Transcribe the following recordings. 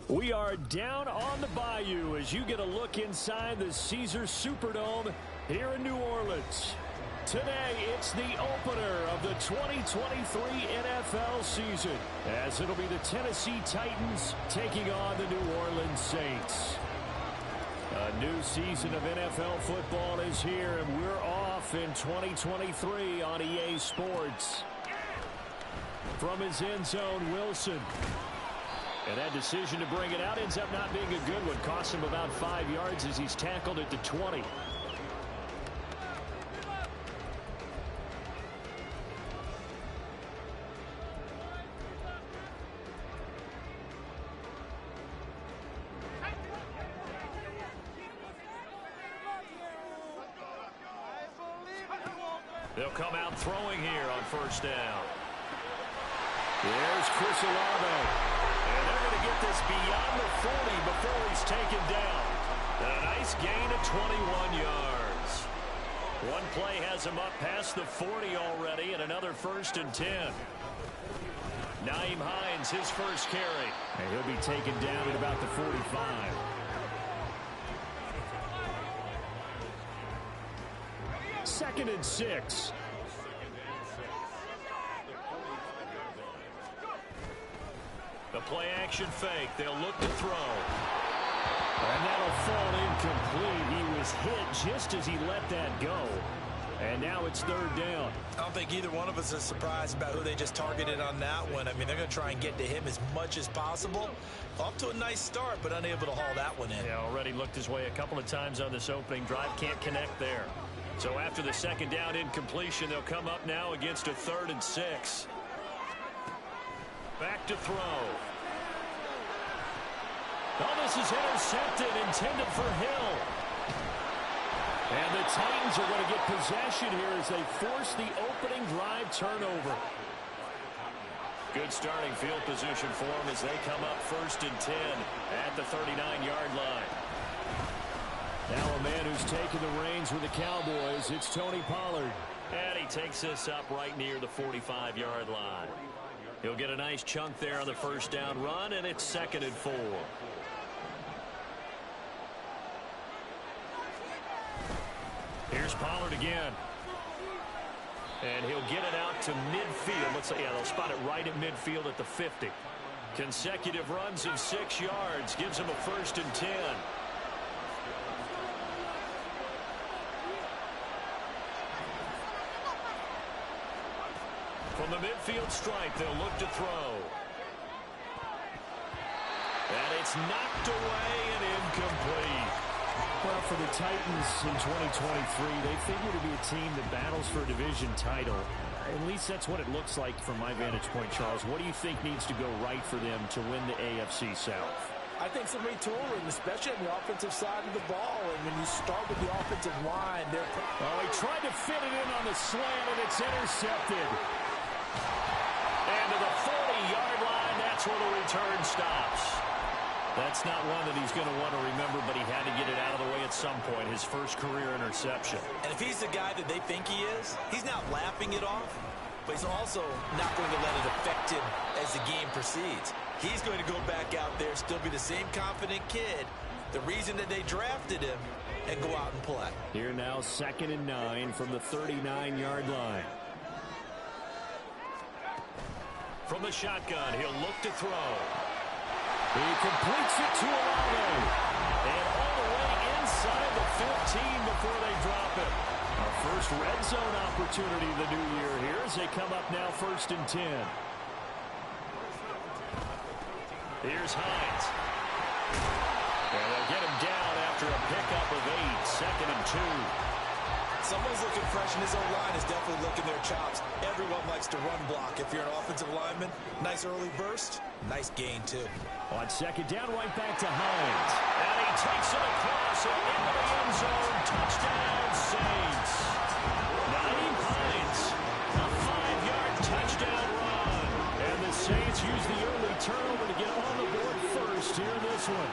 We are down on the bayou as you get a look inside the Caesars Superdome here in New Orleans. Today, it's the opener of the 2023 NFL season, as it'll be the Tennessee Titans taking on the New Orleans Saints. A new season of NFL football is here, and we're off in 2023 on EA Sports. From his end zone, Wilson. And that decision to bring it out ends up not being a good one. Costs him about 5 yards as he's tackled at the 20. They'll come out throwing here on first down. There's Chris Olave. And they're going to get this beyond the 40 before he's taken down. And a nice gain of 21 yards. One play has him up past the 40 already, and another 1st and 10. Nyheim Hines, his first carry. And he'll be taken down at about the 45. Second and 6. The play-action fake. They'll look to throw. And that'll fall incomplete. He was hit just as he let that go. And now it's 3rd down. I don't think either one of us is surprised about who they just targeted on that one. I mean, they're going to try and get to him as much as possible. Off to a nice start, but unable to haul that one in. Yeah, already looked his way a couple of times on this opening drive. Can't connect there. So after the 2nd down incompletion, they'll come up now against a 3rd and 6. Back to throw. Oh, this is intercepted, intended for Hill. And the Titans are going to get possession here as they force the opening drive turnover. Good starting field position for them as they come up 1st and 10 at the 39-yard line. Now a man who's taken the reins with the Cowboys, it's Tony Pollard. And he takes this up right near the 45-yard line. He'll get a nice chunk there on the 1st down run, and it's 2nd and 4. Here's Pollard again. And he'll get it out to midfield. Let's say, yeah, they'll spot it right at midfield at the 50. Consecutive runs of 6 yards gives him a 1st and 10. From the midfield stripe, they'll look to throw. And it's knocked away and incomplete. Well, for the Titans in 2023, they figure to be a team that battles for a division title. At least that's what it looks like from my vantage point, Charles. What do you think needs to go right for them to win the AFC South? I think some retooling, especially on the offensive side of the ball. And when you start with the offensive line, they're... Oh, he tried to fit it in on the slant, and it's intercepted. And to the 40-yard line, that's where the return stops. That's not one that he's going to want to remember, but he had to get it out of the way at some point, his first career interception. And if he's the guy that they think he is, he's not laughing it off, but he's also not going to let it affect him as the game proceeds. He's going to go back out there, still be the same confident kid, the reason that they drafted him, and go out and play. Here now, 2nd and 9 from the 39-yard line. From the shotgun, he'll look to throw. He completes it to Olave. And all the way inside the 15 before they drop it. Our first red zone opportunity of the new year here as they come up now 1st and 10. Here's Hines. And they'll get him down after a pickup of 8, 2nd and 2. Someone's looking fresh, and his own line is definitely looking their chops. Everyone likes to run block. If you're an offensive lineman, nice early burst, nice gain, too. On 2nd down, right back to Hines. And he takes it across and into the end zone. Touchdown, Saints. Nyheim Hines, a 5-yard touchdown run. And the Saints use the early turnover to get on the board first here in this one.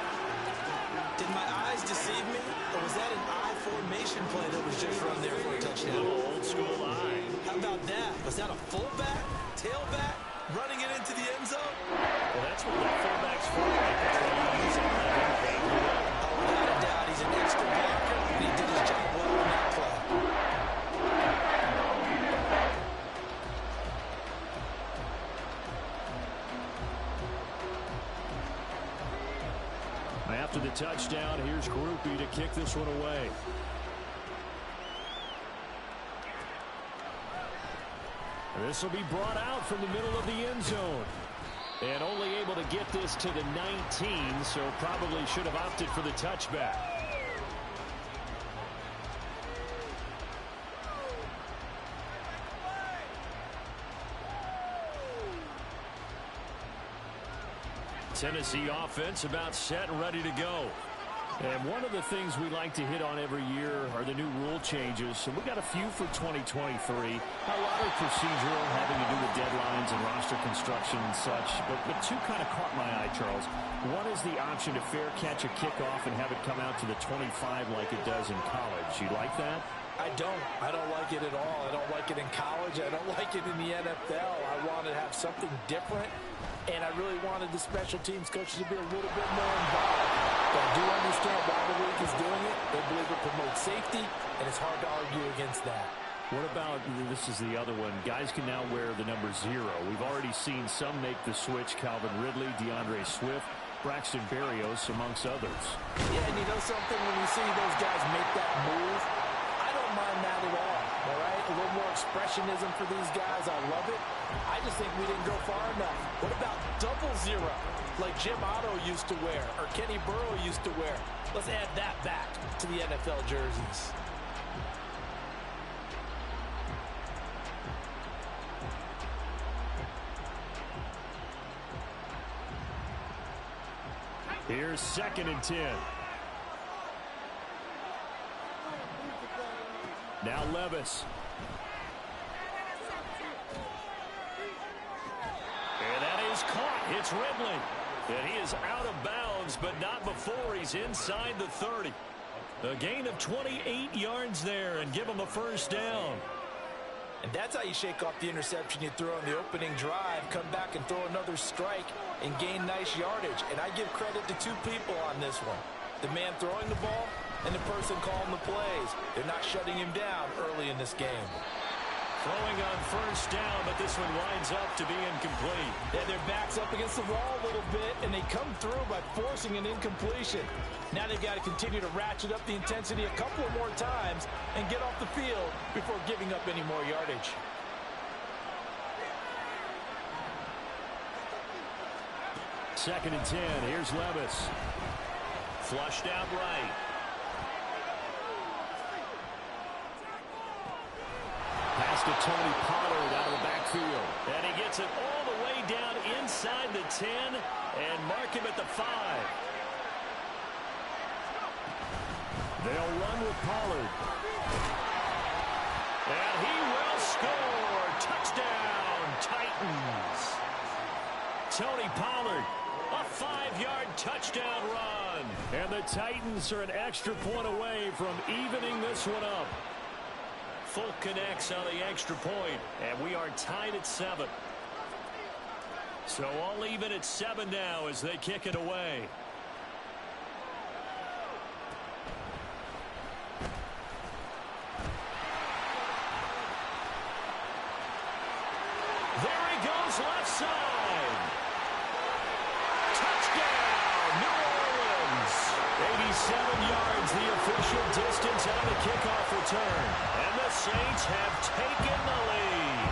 Did my eyes deceive me, or was that an I formation play that was just run there for a touchdown? Old school eye. How about that? Was that a fullback, tailback, running it into the end zone. Well, that's what the fullback's for. That's why you use it. Oh, without a doubt, he's an extra blocker, and he did his job well on that play. After the touchdown, here's Grupe to kick this one away. This will be brought out from the middle of the end zone. And only able to get this to the 19, so probably should have opted for the touchback. Tennessee offense about set and ready to go. And one of the things we like to hit on every year are the new rule changes. So we got a few for 2023. A lot of procedural, having to do with deadlines and roster construction and such. But two kind of caught my eye, Charles. One is the option to fair catch a kickoff and have it come out to the 25 like it does in college. You like that? I don't like it at all. I don't like it in college. I don't like it in the NFL. I want to have something different, and I really wanted the special teams coaches to be a little bit more involved. But I do understand why the league is doing it. They believe it promotes safety, and it's hard to argue against that. What about, this is the other one, guys can now wear the number 0. We've already seen some make the switch, Calvin Ridley, DeAndre Swift, Braxton Berrios, amongst others. Yeah, and you know something, when you see those guys make that move, I don't mind that at all right? A little more expressionism for these guys. I love it. I just think we didn't go far enough. What about 00, like Jim Otto used to wear or Kenny Burrow used to wear? Let's add that back to the NFL jerseys. Here's 2nd and 10. Now Levis. And that is caught. It's Ridley. And he is out of bounds, but not before he's inside the 30. A gain of 28 yards there and give him a first down. And that's how you shake off the interception you throw on the opening drive, come back and throw another strike and gain nice yardage. And I give credit to two people on this one. The man throwing the ball and the person calling the plays. They're not shutting him down early in this game. Throwing on first down, but this one winds up to be incomplete. Yeah, their back's up against the wall a little bit, and they come through by forcing an incompletion. Now they've got to continue to ratchet up the intensity a couple of more times and get off the field before giving up any more yardage. Second and 10. Here's Levis. Flushed out right. Pass to Tony Pollard out of the backfield. And he gets it all the way down inside the 10 and mark him at the 5. They'll run with Pollard. And he will score. Touchdown, Titans. Tony Pollard, a 5-yard touchdown run. And the Titans are an extra point away from evening this one up. Folk connects on the extra point, and we are tied at 7. So all even at 7 now as they kick it away. There he goes, left side. Touchdown, New Orleans. 87 yards, the official distance on the kickoff return. And the Saints have taken the lead.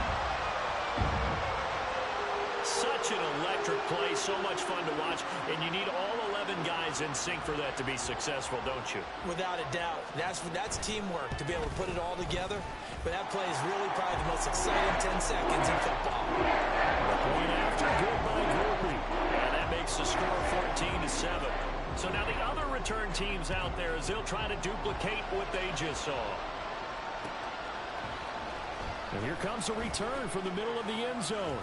Such an electric play, so much fun to watch, and you need all 11 guys in sync for that to be successful, don't you? Without a doubt. That's teamwork, to be able to put it all together. But that play is really probably the most exciting 10 seconds in football. The point after, good by Grupe. And that makes the score 14-7. So now the other return teams out there as they'll try to duplicate what they just saw. And here comes a return from the middle of the end zone.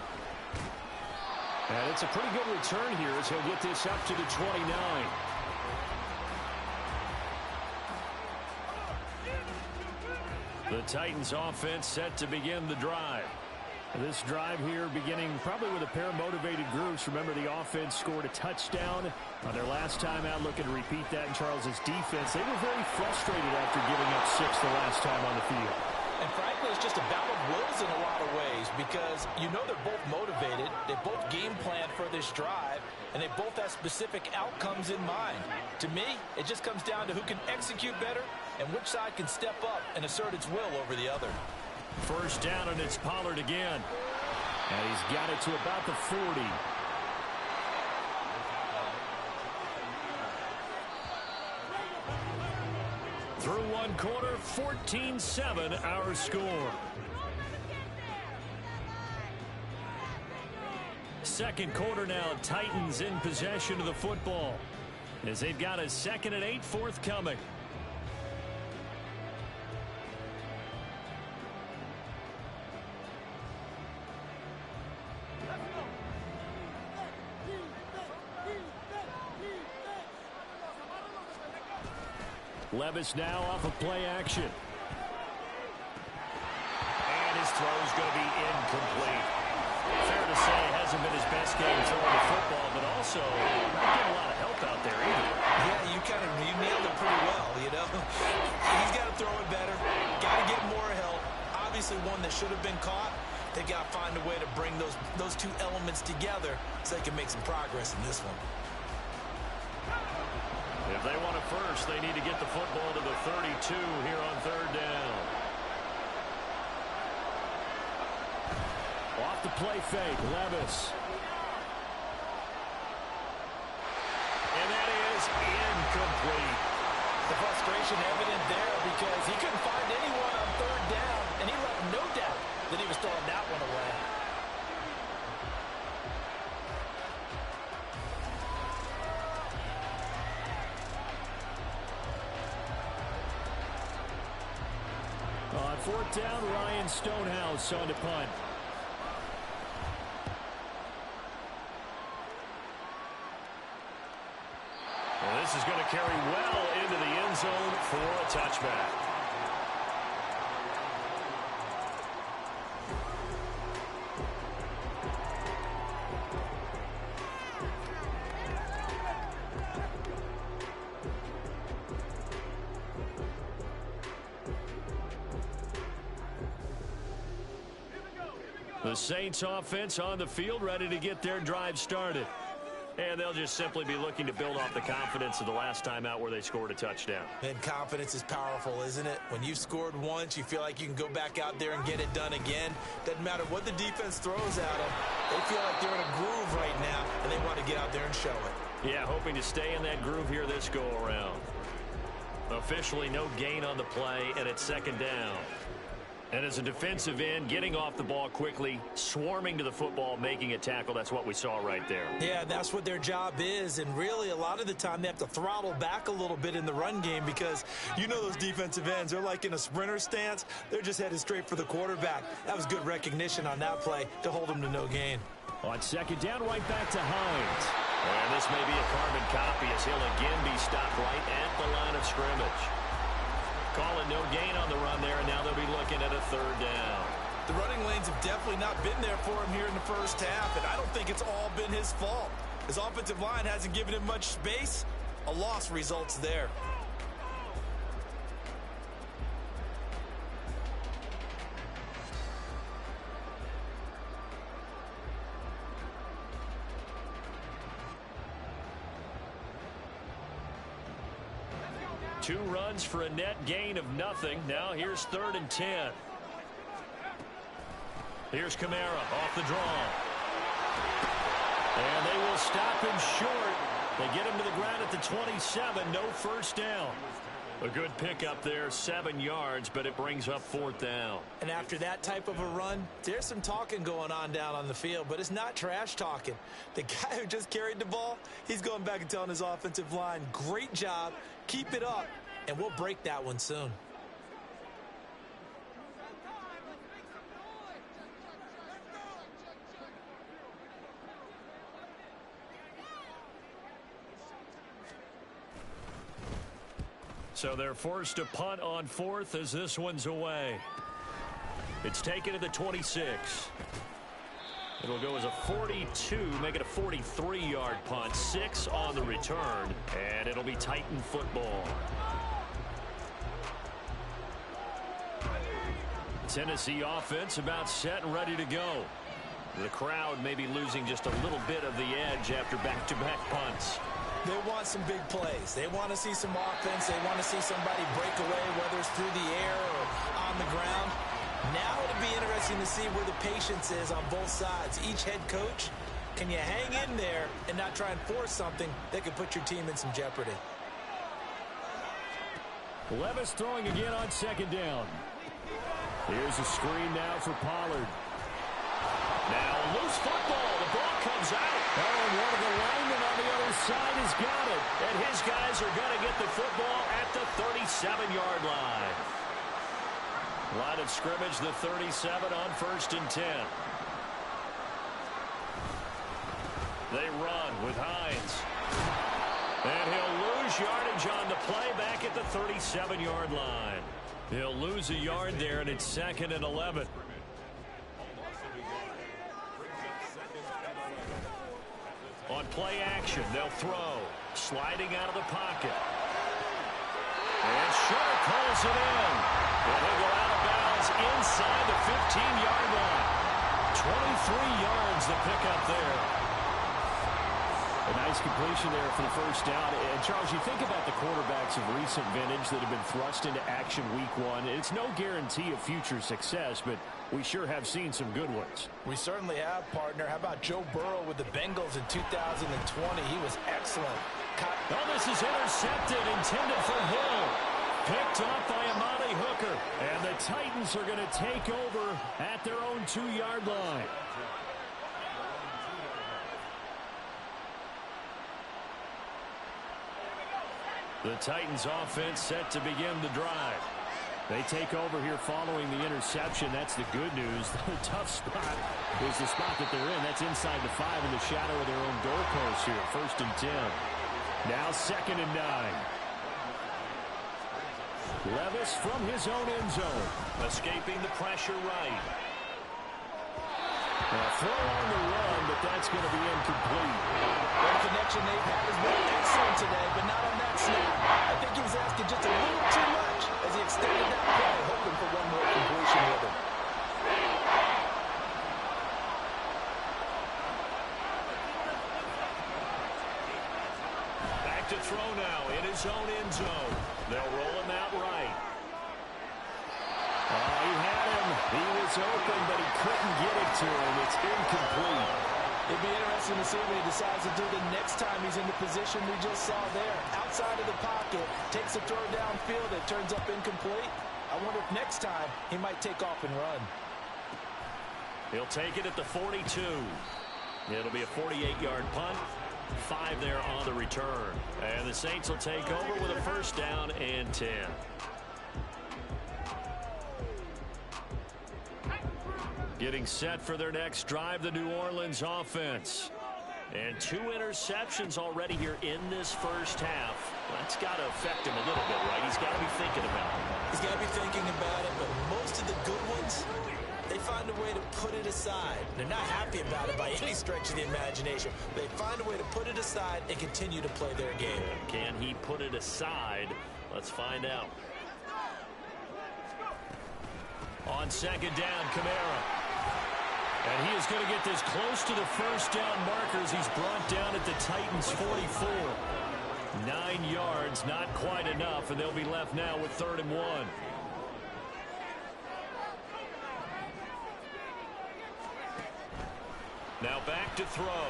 And it's a pretty good return here as he'll get this up to the 29. The Titans offense set to begin the drive. This drive here beginning probably with a pair of motivated groups. Remember, the offense scored a touchdown on their last time out, looking to repeat that in Charles's defense. They were very frustrated after giving up 6 the last time on the field. And frankly, it's just a battle of wills in a lot of ways because you know they're both motivated, they both game plan for this drive, and they both have specific outcomes in mind. To me, it just comes down to who can execute better and which side can step up and assert its will over the other. First down, and it's Pollard again. And he's got it to about the 40. Through one quarter, 14-7 our score. Second quarter now, Titans in possession of the football as they've got a 2nd and 8 forthcoming. Levis now off of play action. And his throw's going to be incomplete. Fair to say, it hasn't been his best game throwing the football, but also not getting a lot of help out there either. Yeah, you nailed it pretty well, you know. He's got to throw it better. Got to get more help. Obviously one that should have been caught. They got to find a way to bring those two elements together so they can make some progress in this one. If they want it first, they need to get the football to the 32 here on 3rd down. Off the play fake, Levis. And that is incomplete. The frustration evident there because he couldn't find anyone on 3rd down, and he left no doubt that he was throwing that one away. On 4th down, Ryan Stonehouse on to punt. And this is going to carry well into the end zone for a touchback. The Saints offense on the field, ready to get their drive started. And they'll just simply be looking to build off the confidence of the last time out where they scored a touchdown. And confidence is powerful, isn't it? When you've scored once, you feel like you can go back out there and get it done again. Doesn't matter what the defense throws at them. They feel like they're in a groove right now, and they want to get out there and show it. Yeah, hoping to stay in that groove here this go-around. Officially no gain on the play, and it's 2nd down. And as a defensive end, getting off the ball quickly, swarming to the football, making a tackle, that's what we saw right there. Yeah, that's what their job is, and really a lot of the time they have to throttle back a little bit in the run game because you know those defensive ends, they're like in a sprinter stance. They're just headed straight for the quarterback. That was good recognition on that play to hold them to no gain. On 2nd down, right back to Hines. And this may be a carbon copy as he'll again be stopped right at the line of scrimmage. Calling no gain on the run there, and now they'll be looking at a 3rd down. The running lanes have definitely not been there for him here in the first half, and I don't think it's all been his fault. His offensive line hasn't given him much space. A loss results there. Two runs for a net gain of nothing. Now here's 3rd and 10. Here's Kamara off the draw. And they will stop him short. They get him to the ground at the 27. No first down. A good pickup there, 7 yards, but it brings up 4th down. And after that type of a run, there's some talking going on down on the field, but it's not trash talking. The guy who just carried the ball, he's going back and telling his offensive line, great job, keep it up, and we'll break that one soon. So they're forced to punt on 4th as this one's away. It's taken at the 26. It'll go as a 42, make it a 43-yard punt. 6 on the return, and it'll be Titan football. Tennessee offense about set and ready to go. The crowd may be losing just a little bit of the edge after back-to-back punts. They want some big plays. They want to see some offense. They want to see somebody break away, whether it's through the air or on the ground. Now it'll be interesting to see where the patience is on both sides. Each head coach, can you hang in there and not try and force something that could put your team in some jeopardy? Levis throwing again on second down. Here's a screen now for Pollard. Now a loose football. The ball comes out. Oh, and one of the linemen on the other side has got it. And his guys are going to get the football at the 37-yard line. Line of scrimmage, the 37 on 1st and 10. They run with Hines. And he'll lose yardage on the play back at the 37-yard line. He'll lose a yard there, and it's 2nd and 11. On play action, they'll throw. Sliding out of the pocket. And Sharp pulls it in. And he'll go out of bounds inside the 15-yard line. 23 yards to pick up there. A nice completion there for the first down. And, Charles, you think about the quarterbacks of recent vintage that have been thrust into action week 1. It's no guarantee of future success, but we sure have seen some good ones. We certainly have, partner. How about Joe Burrow with the Bengals in 2020? He was excellent. Oh, this is intercepted, intended for Hill. Picked off by Amani Hooker. And the Titans are going to take over at their own 2-yard line. The Titans offense set to begin the drive. They take over here following the interception. That's the good news. The tough spot is the spot that they're in. That's inside the 5 in the shadow of their own doorpost here. 1st and 10. Now 2nd and 9. Levis from his own end zone. Escaping the pressure right. A throw on the run, but that's going to be incomplete. The connection they've had has been excellent today, but not on that snap. I think he was asking just a little too much as he extended that play, hoping for one more completion with him. Back to throw now in his own end zone. They'll roll him out right. He had him. He was open, but he couldn't get it to him. It's incomplete. It'd be interesting to see what he decides to do the next time he's in the position we just saw there. Outside of the pocket, takes a throw downfield that turns up incomplete. I wonder if next time he might take off and run. He'll take it at the 42. It'll be a 48-yard punt. 5 there on the return. And the Saints will take over with a 1st down and 10. Getting set for their next drive, the New Orleans offense. And 2 interceptions already here in this first half. That's got to affect him a little bit, right? He's got to be thinking about it. He's got to be thinking about it, but most of the good ones, they find a way to put it aside. They're not happy about it by any stretch of the imagination. They find a way to put it aside and continue to play their game. Can he put it aside? Let's find out. On 2nd down, Kamara. And he is going to get this close to the 1st down markers. He's brought down at the Titans' 44. 9 yards, not quite enough, and they'll be left now with 3rd and 1. Now back to throw.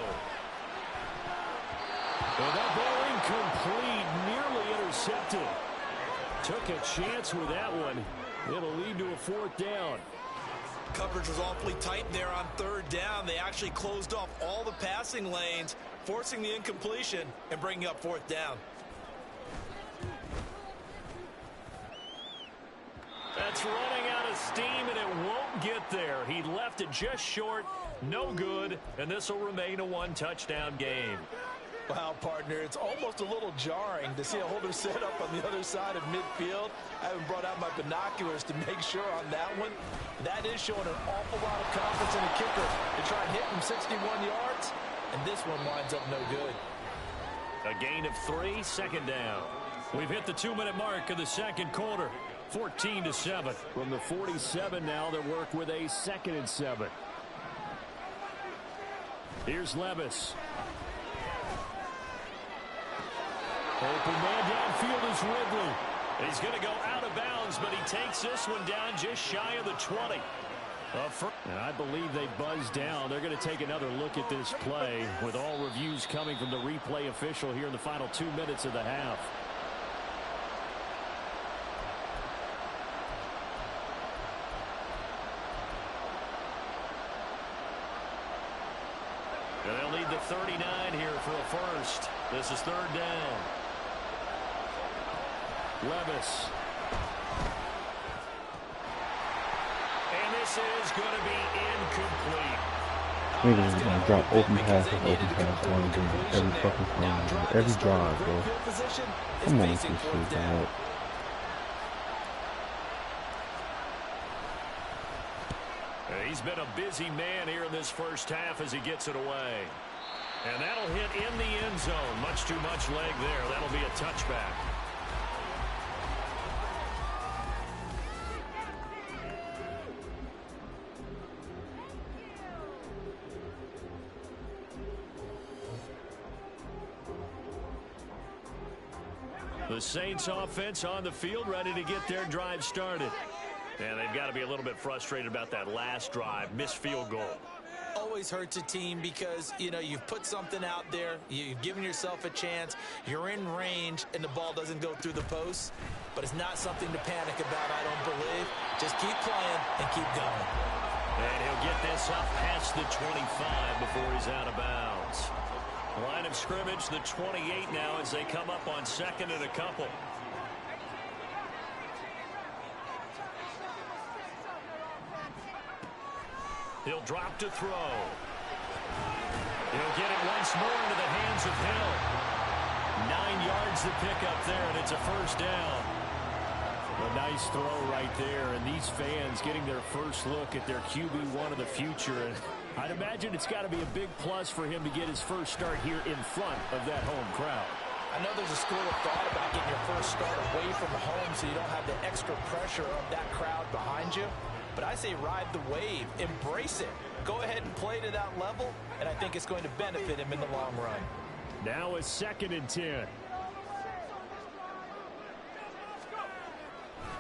Well, that ball incomplete, nearly intercepted. Took a chance with that one. It'll lead to a 4th down. Coverage was awfully tight there on 3rd down. They actually closed off all the passing lanes, forcing the incompletion and bringing up 4th down. That's running out of steam, and it won't get there. He left it just short, no good, and this will remain a 1-touchdown game. Wow, partner, it's almost a little jarring to see a holder set up on the other side of midfield. I haven't brought out my binoculars to make sure on that one. That is showing an awful lot of confidence in a kicker to try and hit from 61 yards, and this one winds up no good. A gain of 3, second down. We've hit the 2-minute mark of the second quarter, 14-7. From the 47 now, they work with a 2nd and 7. Here's Levis. Open man downfield is Ridley. He's going to go out of bounds, but he takes this one down just shy of the 20. And I believe they buzzed down. They're going to take another look at this play with all reviews coming from the replay official here in the final 2 minutes of the half. And they'll need the 39 here for a first. This is 3rd down. Levis. And this is going to be incomplete. Niggas is gonna drop open passes, one game, every fucking time, every drive, bro. Come on with this shit, dog. He's been a busy man here in this first half as he gets it away. And that'll hit in the end zone. Much too much leg there. That'll be a touchback. The Saints offense on the field, ready to get their drive started. And they've got to be a little bit frustrated about that last drive, missed field goal. Always hurts a team because, you know, you've put something out there, you've given yourself a chance, you're in range, and the ball doesn't go through the post. But it's not something to panic about, I don't believe. Just keep playing and keep going. And he'll get this up past the 25 before he's out of bounds. Line of scrimmage, the 28 now as they come up on 2nd and a couple. He'll drop to throw. He'll get it once more into the hands of Hill. 9 yards to pick up there, and it's a first down. A nice throw right there, and these fans getting their first look at their QB1 of the future. And I'd imagine it's got to be a big plus for him to get his first start here in front of that home crowd. I know there's a school of thought about getting your first start away from home so you don't have the extra pressure of that crowd behind you. But I say ride the wave, embrace it. Go ahead and play to that level, and I think it's going to benefit him in the long run. Now a 2nd and 10.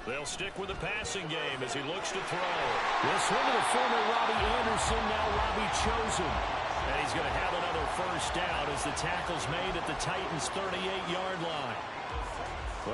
They'll stick with the passing game as he looks to throw. This one to the former Robbie Anderson, now Robbie Chosen. And he's going to have another first down as the tackle's made at the Titans' 38-yard line.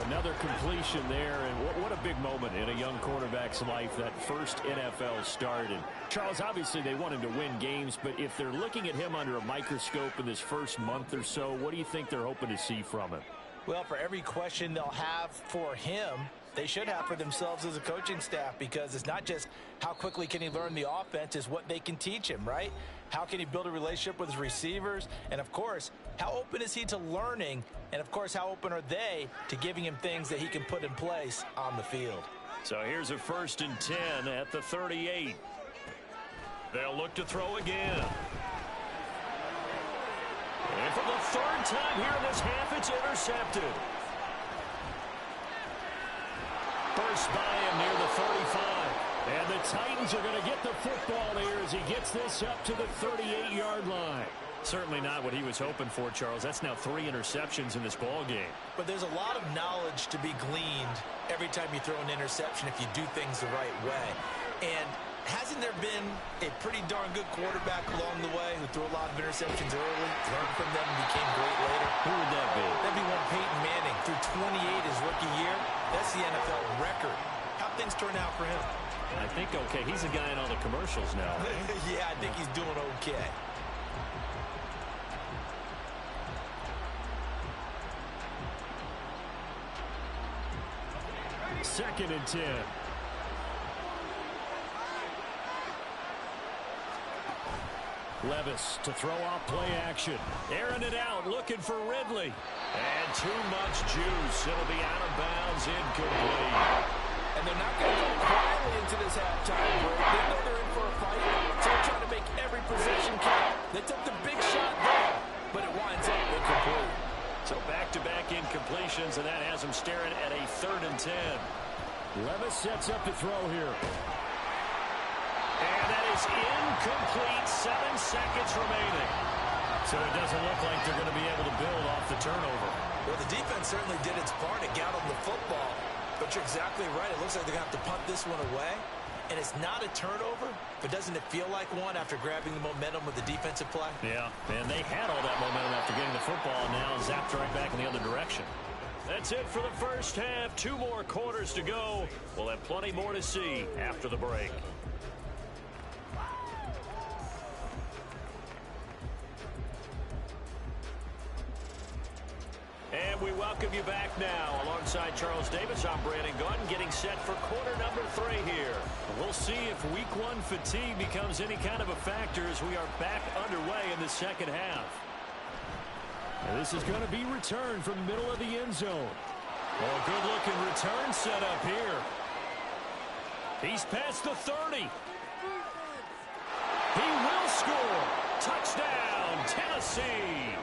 Another completion there, and what a big moment in a young quarterback's life, that first NFL start. And Charles, obviously they want him to win games, but if they're looking at him under a microscope in this first month or so, what do you think they're hoping to see from him? Well, for every question they'll have for him, they should have for themselves as a coaching staff, because it's not just how quickly can he learn the offense, it's what they can teach him, right? How can he build a relationship with his receivers? And, of course, how open is he to learning? And, of course, how open are they to giving him things that he can put in place on the field? So here's a 1st and 10 at the 38. They'll look to throw again. And for the 3rd time here in this half, it's intercepted. First by him near the 35. And the Titans are going to get the football here as he gets this up to the 38-yard line. Certainly not what he was hoping for, Charles. That's now 3 interceptions in this ball game. But there's a lot of knowledge to be gleaned every time you throw an interception if you do things the right way. And hasn't there been a pretty darn good quarterback along the way who threw a lot of interceptions early, learned from them, and became great later? Who would that be? That'd be one Peyton Manning. Threw 28 his rookie year. That's the NFL record. How'd things turn out for him? I think okay. He's a guy in all the commercials now. Right? Yeah, I think he's doing okay. Second and 10. Levis to throw off play action. Airing it out, looking for Ridley. And too much juice. It'll be out of bounds, incomplete. And they're not going to go quietly into this halftime break. They know they're in for a fight, so they're trying to make every possession count. They took the big shot there, but it winds up incomplete. So back-to-back incompletions, and that has them staring at a 3rd and 10. Levis sets up to throw here. And that is incomplete. 7 seconds remaining. So it doesn't look like they're going to be able to build off the turnover. Well, the defense certainly did its part. It got them the football. But you're exactly right. It looks like they're going to have to punt this one away. And it's not a turnover, but doesn't it feel like one after grabbing the momentum with the defensive play? Yeah, and they had all that momentum after getting the football, and now zapped right back in the other direction. That's it for the first half. 2 more quarters to go. We'll have plenty more to see after the break. And we welcome you back now. Alongside Charles Davis, I'm Brandon Gaudin, getting set for quarter number 3 here. We'll see if week 1 fatigue becomes any kind of a factor as we are back underway in the second half. And this is going to be returned from the middle of the end zone. Oh, good-looking return set up here. He's past the 30. He will score. Touchdown, Tennessee.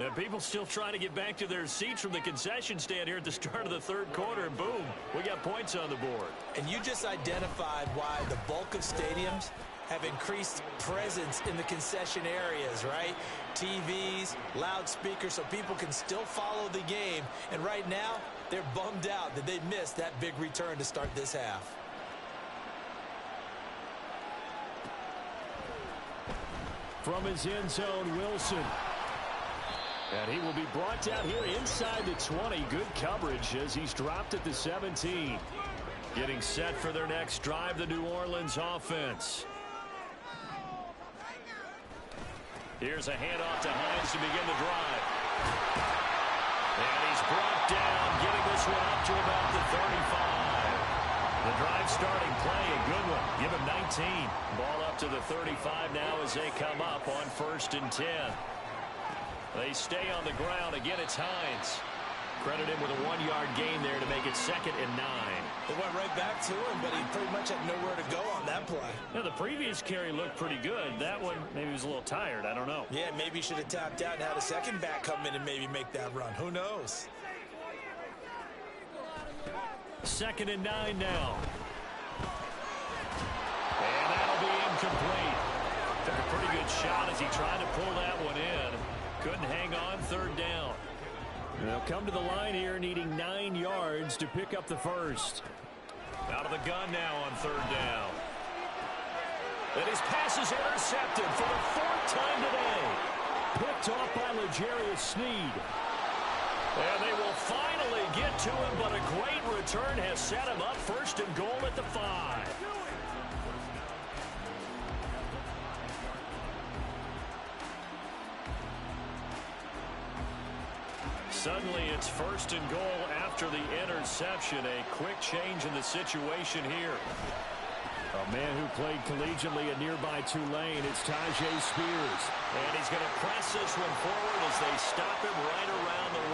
And people still trying to get back to their seats from the concession stand here at the start of the 3rd quarter, and boom, we got points on the board. And you just identified why the bulk of stadiums have increased presence in the concession areas, right? TVs, loudspeakers, so people can still follow the game. And right now, they're bummed out that they missed that big return to start this half. From his end zone, Wilson. And he will be brought down here inside the 20. Good coverage as he's dropped at the 17. Getting set for their next drive, the New Orleans offense. Here's a handoff to Hines to begin the drive. And he's brought down, getting this one up to about the 35. The drive starting play, a good one. Give him 19. Ball up to the 35 now as they come up on 1st and 10. They stay on the ground. Again, it's Hines. Credit him with a 1-yard gain there to make it 2nd and 9. It went right back to him, but he pretty much had nowhere to go on that play. Yeah, the previous carry looked pretty good. That one, maybe he was a little tired. I don't know. Yeah, maybe he should have tapped out and had a second back come in and maybe make that run. Who knows? 2nd and 9 now. And that'll be incomplete. Took a pretty good shot as he tried to pull that one in. Couldn't hang on, 3rd down. They'll come to the line here needing 9 yards to pick up the first. Out of the gun now on 3rd down. And his pass is intercepted for the 4th time today. Picked off by L'Jarius Sneed. And they will finally get to him, but a great return has set him up 1st and goal at the 5. Suddenly it's 1st and goal after the interception. A quick change in the situation here. A man who played collegiately at nearby Tulane, it's Tyjae Spears. And he's going to press this one forward as they stop him right around the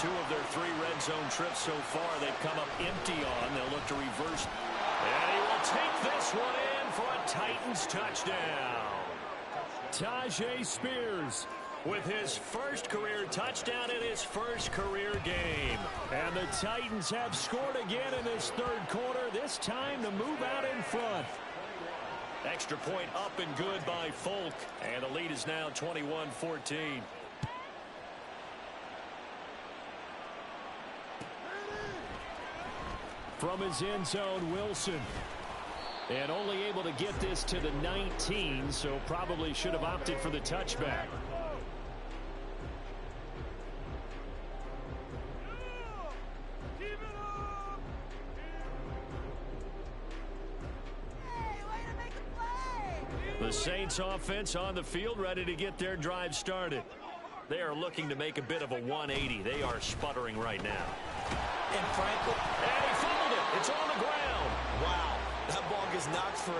1. 2 of their 3 red zone trips so far they've come up empty on. They'll look to reverse. And he will take this one in for a Titans touchdown. Tyjae Spears with his first career touchdown in his first career game. And the Titans have scored again in this 3rd quarter, this time to move out in front. Extra point up and good by Folk, and the lead is now 21-14. From his end zone, Wilson. And only able to get this to the 19, so probably should have opted for the touchback. The Saints offense on the field, ready to get their drive started. They are looking to make a bit of a 180. They are sputtering right now. And Franklin. And he fumbled it. It's on the ground. Wow. That ball gets knocked free.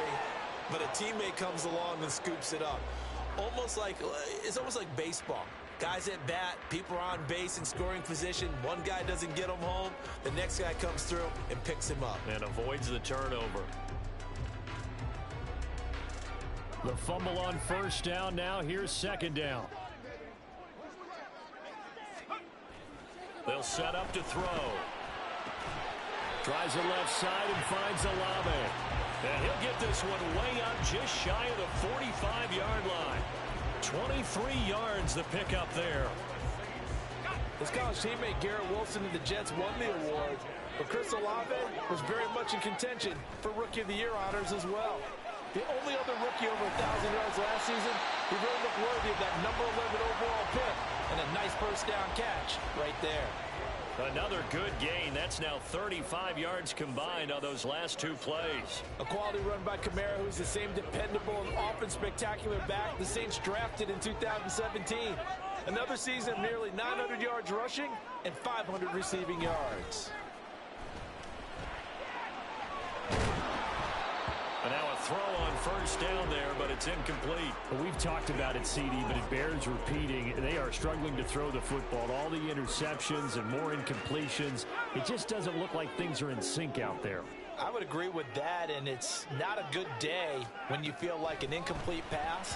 but a teammate comes along and scoops it up. It's almost like baseball. Guys at bat, people are on base in scoring position. One guy doesn't get him home. The next guy comes through and picks him up. And avoids the turnover. The fumble on first down now. Here's second down. They'll set up to throw. Tries the left side and finds Olave. And he'll get this one way up just shy of the 45-yard line. 23 yards the pickup there. His college teammate Garrett Wilson and the Jets won the award, but Chris Olave was very much in contention for Rookie of the Year honors as well. The only other rookie over 1,000 yards last season, he really looked worthy of that number 11 overall pick, and a nice first down catch right there. Another good gain. That's now 35 yards combined on those last two plays. A quality run by Kamara, who's the same dependable and often spectacular back the Saints drafted in 2017. Another season of nearly 900 yards rushing and 500 receiving yards. And now a throw on first down there, but it's incomplete. Well, we've talked about it, CD, but it bears repeating. They are struggling to throw the football. All the interceptions and more incompletions. It just doesn't look like things are in sync out there. I would agree with that, and it's not a good day when you feel like an incomplete pass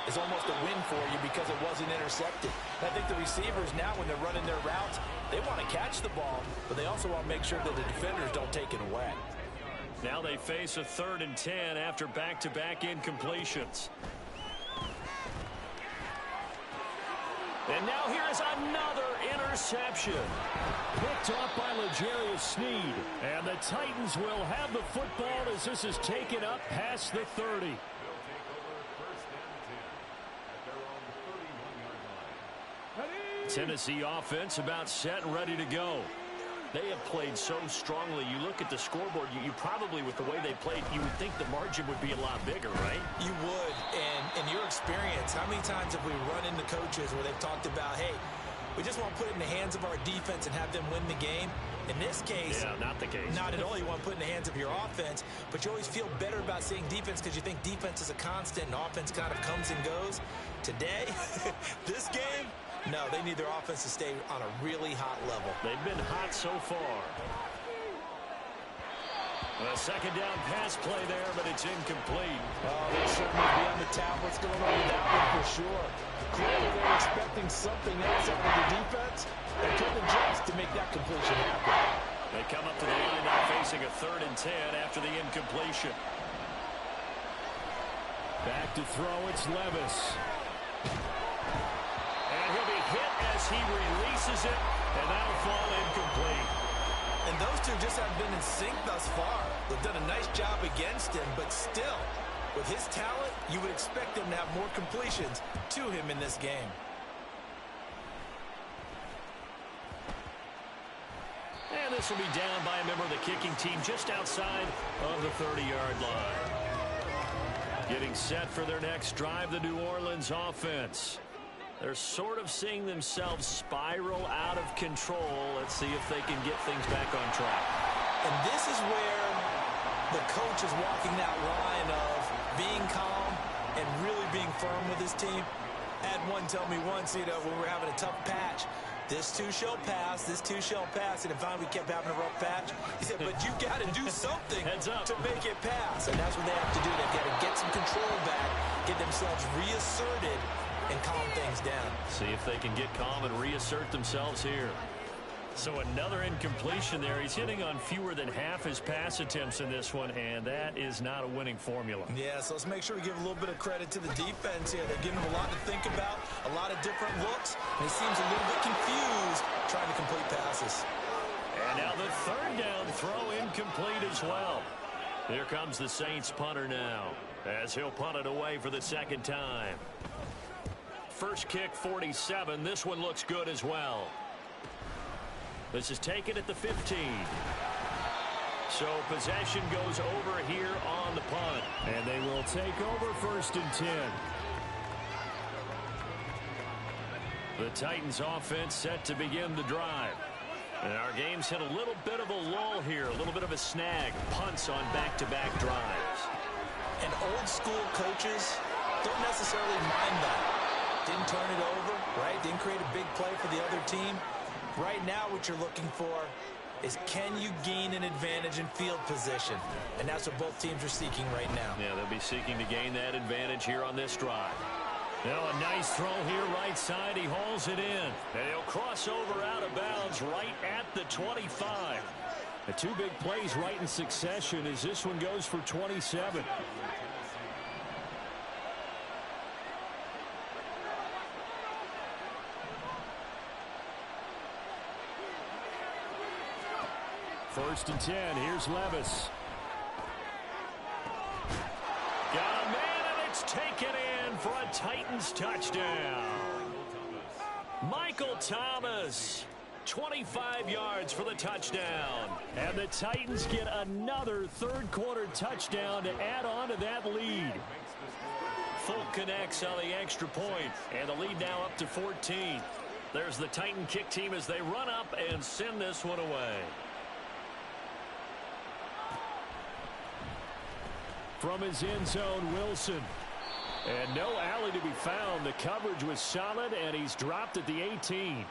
is almost a win for you because it wasn't intercepted. And I think the receivers now, when they're running their routes, they want to catch the ball, but they also want to make sure that the defenders don't take it away. Now they face a 3rd and 10 after back-to-back incompletions. And now here is another interception. Picked off by L'Jarius Sneed. And the Titans will have the football as this is taken up past the 30. Tennessee offense about set and ready to go. They have played so strongly. You look at the scoreboard, you probably, with the way they played, you would think the margin would be a lot bigger, right? You would. And in your experience, how many times have we run into coaches where they've talked about, hey, we just want to put it in the hands of our defense and have them win the game? In this case, yeah, not the case. Not at all. You want to put it in the hands of your offense, but you always feel better about saying defense because you think defense is a constant and offense kind of comes and goes. Today, this game, no, they need their offense to stay on a really hot level. They've been hot so far. A second down pass play there, but it's incomplete. Oh, they certainly be on the tablets going on with that one for sure. Clearly they were expecting something else out of the defense and couldn't adjust to make that completion happen. They come up to the line now facing a 3rd and 10 after the incompletion. Back to throw, it's Levis. And he'll be hit as he releases it, and that'll fall incomplete. And those two just haven't been in sync thus far. They've done a nice job against him, but still, with his talent, you would expect him to have more completions to him in this game. And this will be down by a member of the kicking team just outside of the 30-yard line. Getting set for their next drive, the New Orleans offense. They're sort of seeing themselves spiral out of control. Let's see if they can get things back on track. And this is where the coach is walking that line of being calm and really being firm with his team. I had one tell me once, when we were having a tough patch, this too shall pass, this too shall pass. And if finally we kept having a rough patch, he said, but you got to do something to make it pass. And that's what they have to do. They've got to get some control back, get themselves reasserted, and calm things down. See if they can get calm and reassert themselves here. So another incompletion there. He's hitting on fewer than half his pass attempts in this one, and that is not a winning formula. Yeah, so let's make sure we give a little bit of credit to the defense here. They're giving him a lot to think about, a lot of different looks, and he seems a little bit confused trying to complete passes. And now the 3rd down throw incomplete as well. Here comes the Saints punter now, as he'll punt it away for the 2nd time. First kick, 47. This one looks good as well. This is taken at the 15. So possession goes over here on the punt. And they will take over 1st and 10. The Titans offense set to begin the drive. And our game's hit a little bit of a lull here, a little bit of a snag. Punts on back-to-back drives. And old school coaches don't necessarily mind that. Didn't turn it over, right? Didn't create a big play for the other team. Right now what you're looking for is, can you gain an advantage in field position? And that's what both teams are seeking right now. Yeah, they'll be seeking to gain that advantage here on this drive. Now a nice throw here right side. He hauls it in. And he'll cross over out of bounds right at the 25. The two big plays right in succession as this one goes for 27. First and 10. Here's Levis. Got a man, and it's taken in for a Titans touchdown. Michael Thomas, 25 yards for the touchdown. And the Titans get another third-quarter touchdown to add on to that lead. Folk connects on the extra point, and the lead now up to 14. There's the Titan kick team as they run up and send this one away. From his end zone, Wilson. And no alley to be found. The coverage was solid, and he's dropped at the 18.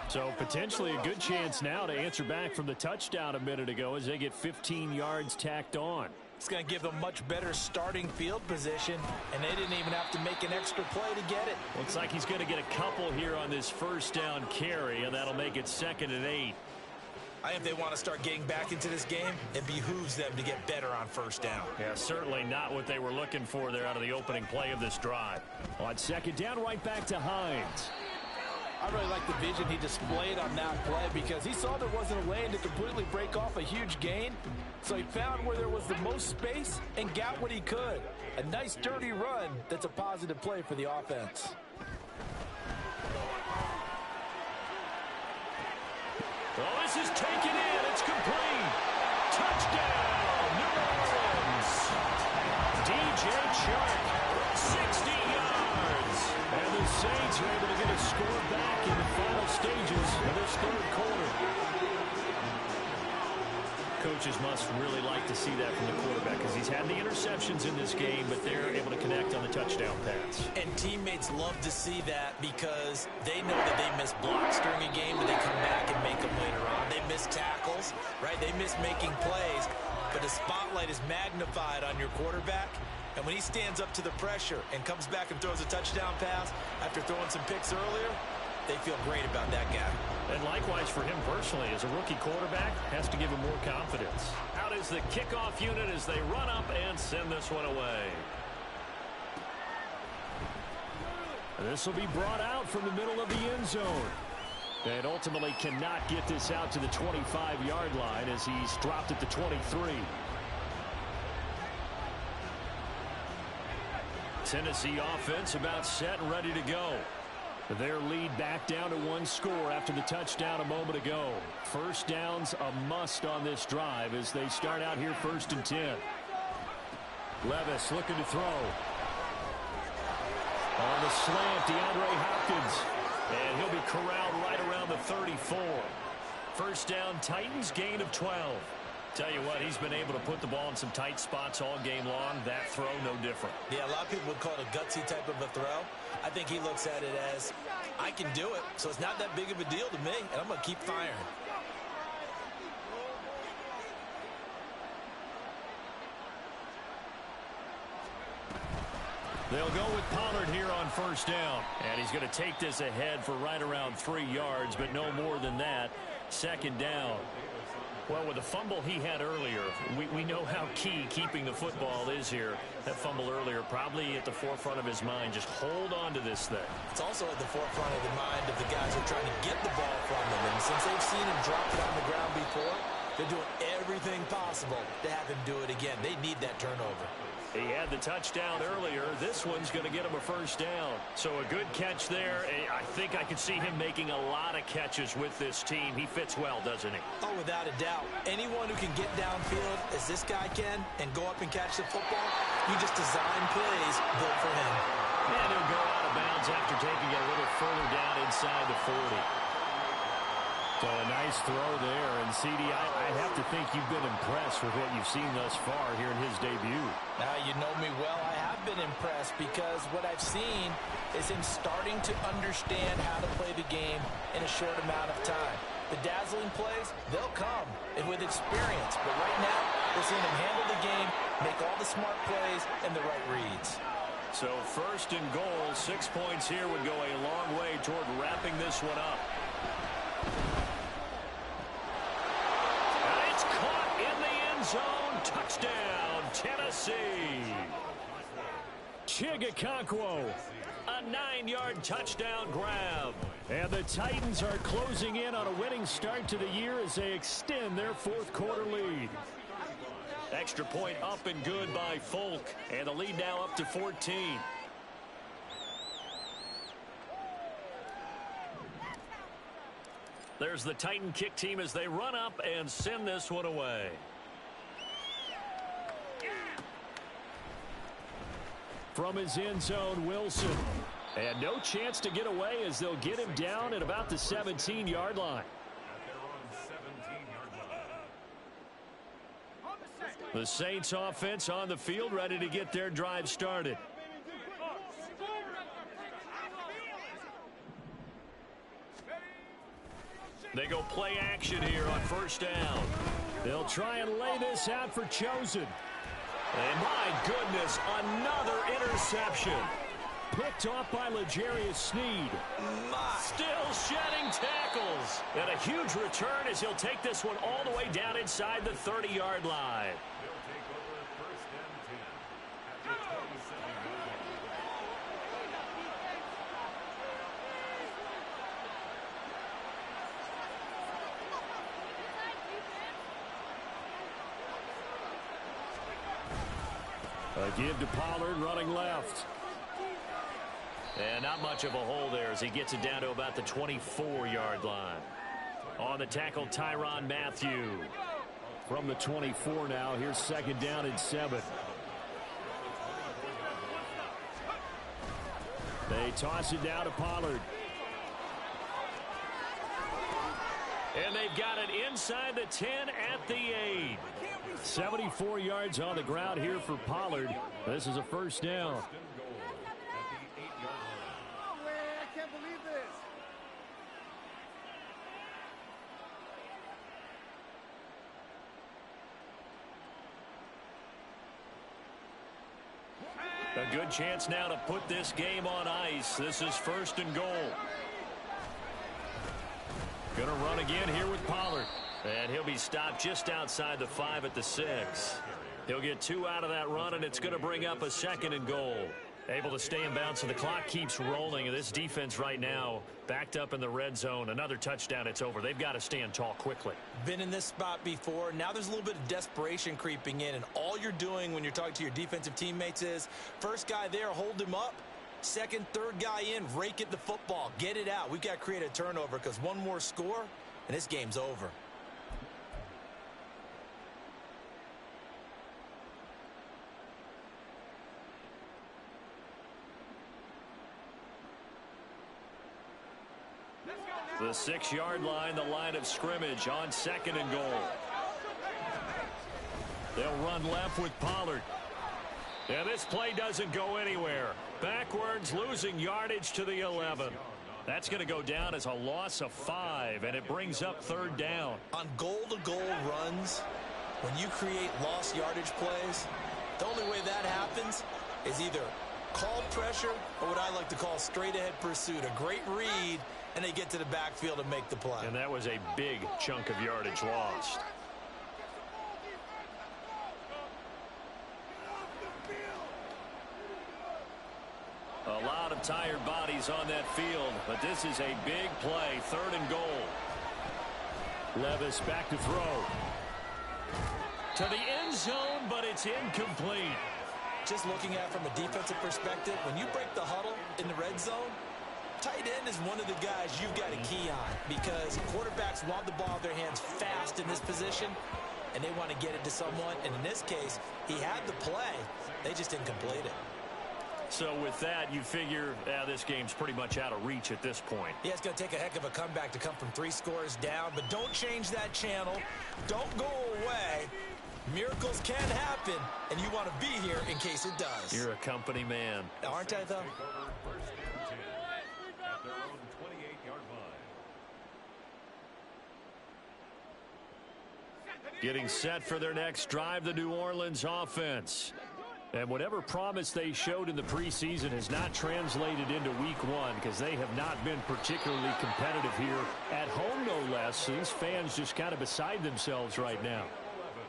So potentially a good chance now to answer back from the touchdown a minute ago as they get 15 yards tacked on. It's going to give them much better starting field position, and they didn't even have to make an extra play to get it. Looks like he's going to get a couple here on this first down carry, and that'll make it 2nd and 8. I think if they want to start getting back into this game, it behooves them to get better on first down. Yeah, certainly not what they were looking for there out of the opening play of this drive. On 2nd down, right back to Hines. I really like the vision he displayed on that play because he saw there wasn't a lane to completely break off a huge gain. So he found where there was the most space and got what he could. A nice, dirty run that's a positive play for the offense. Oh, this is taken in. It's complete. Touchdown, New Orleans. DJ Chark, 60 yards. And the Saints are able to get a score back in the final stages of this third quarter. Coaches must really like to see that from the quarterback because he's had the interceptions in this game, but they're able to connect on the touchdown pass. And teammates love to see that because they know that they miss blocks during a game, but they come back and make them later on. They miss tackles, right? They miss making plays, but the spotlight is magnified on your quarterback. And when he stands up to the pressure and comes back and throws a touchdown pass after throwing some picks earlier, they feel great about that guy. And likewise for him personally, as a rookie quarterback, has to give him more confidence. Out is the kickoff unit as they run up and send this one away. And this will be brought out from the middle of the end zone. And ultimately cannot get this out to the 25-yard line as he's dropped at the 23. Tennessee offense about set and ready to go. Their lead back down to 1 score after the touchdown a moment ago. First down's a must on this drive as they start out here 1st and 10. Levis looking to throw. On the slant, DeAndre Hopkins. And he'll be corralled right around the 34. First down, Titans, gain of 12. Tell you what, he's been able to put the ball in some tight spots all game long. That throw, no different. Yeah, a lot of people would call it a gutsy type of a throw. I think he looks at it as, I can do it, so it's not that big of a deal to me, and I'm going to keep firing. They'll go with Pollard here on first down. And he's going to take this ahead for right around 3 yards, but no more than that. 2nd down. Well, with the fumble he had earlier, we know how key keeping the football is here. That fumble earlier probably at the forefront of his mind. Just hold on to this thing. It's also at the forefront of the mind of the guys who are trying to get the ball from him. And since they've seen him drop it on the ground before, they're doing everything possible to have him do it again. They need that turnover. He had the touchdown earlier. This one's going to get him a first down. So a good catch there. I think I could see him making a lot of catches with this team. He fits well, doesn't he? Oh, without a doubt. Anyone who can get downfield, as this guy can, and go up and catch the football, you just design plays built for him. And he'll go out of bounds after taking it a little further down inside the 40. So a nice throw there. And, CD, I have to think you've been impressed with what you've seen thus far here in his debut. Now, you know me well. I have been impressed because what I've seen is him starting to understand how to play the game in a short amount of time. The dazzling plays, they'll come with experience. But right now, we're seeing him handle the game, make all the smart plays, and the right reads. So 1st and goal, 6 points here would go a long way toward wrapping this one up. And it's caught in the end zone. Touchdown, Tennessee. Chigakakwo, a 9-yard touchdown grab. And the Titans are closing in on a winning start to the year as they extend their 4th quarter lead. Extra point up and good by Folk. And the lead now up to 14. There's the Titan kick team as they run up and send this one away. From his end zone, Wilson. And no chance to get away as they'll get him down at about the 17-yard line. The Saints offense on the field, ready to get their drive started. They go play action here on 1st down. They'll try and lay this out for Chosen. And my goodness, another interception. Picked off by L'Jarius Sneed. Still shedding tackles. And a huge return as he'll take this one all the way down inside the 30-yard line. A give to Pollard running left. And not much of a hole there as he gets it down to about the 24-yard line. On the tackle, Tyrann Mathieu. From the 24 now, here's 2nd down and 7. They toss it down to Pollard. And they've got it inside the 10 at the 8. 74 yards on the ground here for Pollard. This is a 1st down. A good chance now to put this game on ice. This is 1st and goal. Gonna run again here with Pollard. And he'll be stopped just outside the 5 at the 6. He'll get 2 out of that run, and it's going to bring up a 2nd and goal. Able to stay in bounds, so the clock keeps rolling. And this defense right now backed up in the red zone. Another touchdown, it's over. They've got to stand tall quickly. Been in this spot before. Now there's a little bit of desperation creeping in. And all you're doing when you're talking to your defensive teammates is, first guy there, hold him up. Second, third guy in, rake at the football. Get it out. We've got to create a turnover because one more score, and this game's over. The 6-yard line, the line of scrimmage on 2nd and goal. They'll run left with Pollard. And this play doesn't go anywhere. Backwards, losing yardage to the 11. That's going to go down as a loss of 5, and it brings up 3rd down. On goal-to-goal runs, when you create lost yardage plays, the only way that happens is either called pressure or what I like to call straight-ahead pursuit. A great read, and they get to the backfield and make the play. And that was a big chunk of yardage lost. A lot of tired bodies on that field, but this is a big play. 3rd and goal. Levis back to throw. To the end zone, but it's incomplete. Just looking at it from a defensive perspective, when you break the huddle in the red zone, tight end is one of the guys you've got a key on because quarterbacks want the ball in their hands fast in this position, and they want to get it to someone. And in this case, he had the play. They just didn't complete it. So with that, you figure this game's pretty much out of reach at this point. Yeah, it's going to take a heck of a comeback to come from 3 scores down, but don't change that channel. Don't go away. Miracles can happen, and you want to be here in case it does. You're a company man. Aren't I, though? Getting set for their next drive, the New Orleans offense. And whatever promise they showed in the preseason has not translated into week 1 because they have not been particularly competitive here at home, no less. So these fans just kind of beside themselves right now.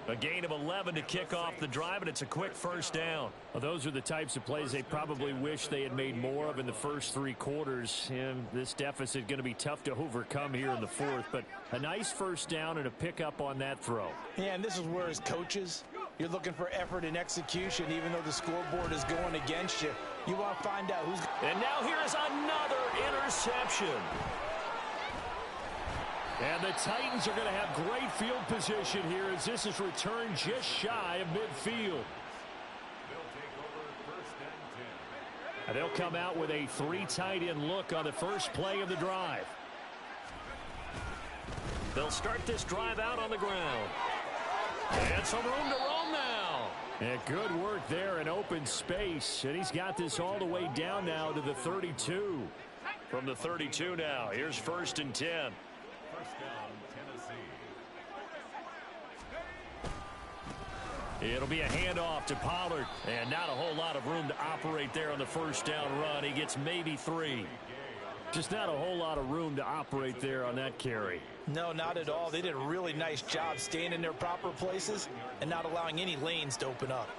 A gain of 11 to kick off the drive, and it's a quick first down. Well, those are the types of plays they probably wish they had made more of in the first 3 quarters. And this deficit going to be tough to overcome here in the 4th. But a nice first down and a pickup on that throw. Yeah, and this is where as coaches, you're looking for effort and execution, even though the scoreboard is going against you. You want to find out who's... And now here is another interception. And the Titans are going to have great field position here as this is returned just shy of midfield. And they'll come out with a 3 tight end look on the first play of the drive. They'll start this drive out on the ground. And some room to roam now. And good work there in open space. And he's got this all the way down now to the 32. From the 32 now, here's 1st and 10. It'll be a handoff to Pollard, and not a whole lot of room to operate there on the first down run. He gets maybe 3. Just not a whole lot of room to operate there on that carry. No, not at all. They did a really nice job staying in their proper places and not allowing any lanes to open up.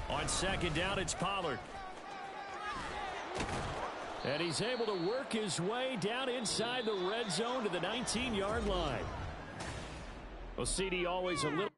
On 2nd down, it's Pollard. And he's able to work his way down inside the red zone to the 19-yard line. Well, CD always a little...